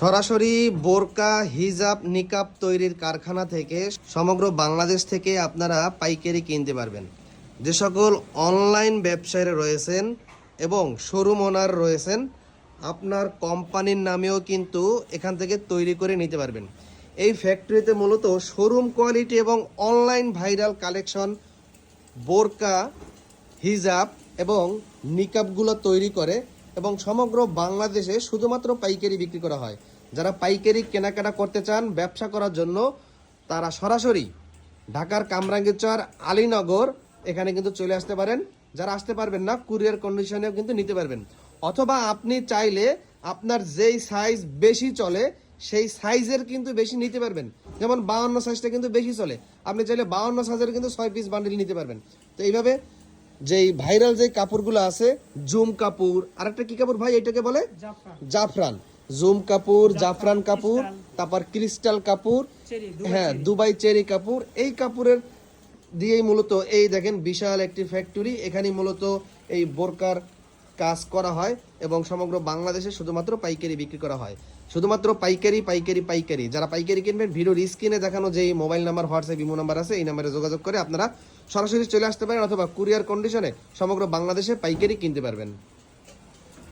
সরাসরি বোরকা হিজাব নিকাব তৈরির কারখানা থেকে সমগ্র বাংলাদেশ থেকে আপনারা পাইকারি কিনতে পারবেন। যে সকল অনলাইন ব্যবসায়ীরা রয়েছেন এবং শোরুম ওনার রয়েছেন, আপনার কোম্পানির নামেও কিন্তু এখান থেকে তৈরি করে নিতে পারবেন। এই ফ্যাক্টরিতে মূলত শোরুম কোয়ালিটি এবং অনলাইন ভাইরাল কালেকশন বোরকা হিজাব এবং নিকাবগুলো তৈরি করে এবং সমগ্র বাংলাদেশে শুধুমাত্র পাইকারি বিক্রি করা হয়। যারা পাইকারি কেনাকাটা করতে চান ব্যবসা করার জন্য, তারা সরাসরি ঢাকার কামরাঙ্গীরচর আলীনগর এখানে কিন্তু চলে আসতে পারেন। যারা আসতে পারবেন না, কুরিয়ার কন্ডিশনেও কিন্তু নিতে পারবেন। অথবা আপনি চাইলে আপনার যেই সাইজ বেশি চলে সেই সাইজের কিন্তু বেশি নিতে পারবেন। যেমন 52 সাইজটা কিন্তু বেশি চলে, আপনি চাইলে 52 সাইজের কিন্তু 6 পিস বান্ডিল নিতে পারবেন। তো এইভাবে যেই ভাইরাল যে কাপড়গুলো আছে, জুম কাপড়, আরেকটা কি কাপড় ভাই এটাকে বলে জাফরান, জুম কাপড়, জাফরান কাপড়, তারপর ক্রিস্টাল কাপড়, হ্যাঁ দুবাই চেরি কাপড়, এই কাপড়ের দিয়েই মূলত এই দেখেন বিশাল একটি ফ্যাক্টরি। এখানে মূলত এই বোরকার কাজ করা হয় এবং সমগ্র বাংলাদেশে শুধুমাত্র পাইকারি বিক্রি করা হয়। শুধুমাত্র পাইকারি পাইকারি পাইকারি। যারা পাইকারি কিনবেন, ভিডিওর স্ক্রিনে দেখানো যেই mobile number, WhatsApp, imo number আছে, এই নাম্বারে যোগাযোগ করে আপনারা সরাসরি চলে আসতে পারেন অথবা কুরিয়ার কন্ডিশনে সমগ্র বাংলাদেশে পাইকারি কিনতে পারবেন।